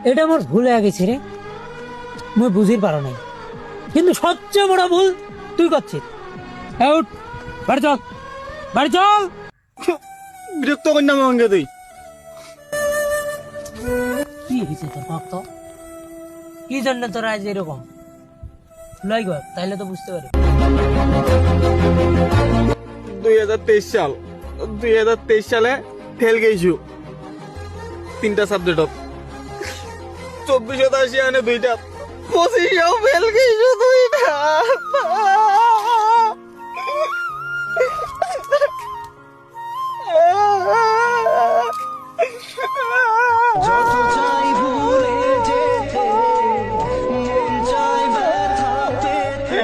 এটা আমার ভুল হয়ে গেছে রে, মুই বুঝির পারো নাই, কিন্তু সবচেয়ে বড় ভুল তুই করছিস। এই উঠ, বাড়ি চল, বাড়ি চল। বিরক্ত কন্যা মঙ্গে তুই। কি হয়েছে তোর ভক্ত? কি জন্য তোর আজ এরকম লই গো? তাইলে তো বুঝতে পারি। 2023 সাল, 2023 সালে ফেল গেইছু 3টা সাবজেক্টত। 2480 আনে 2টা, 25 ফেল গেইছু 2টা। যত চাই ভুলে যেতে, মন চাই ব্যথা পেতে।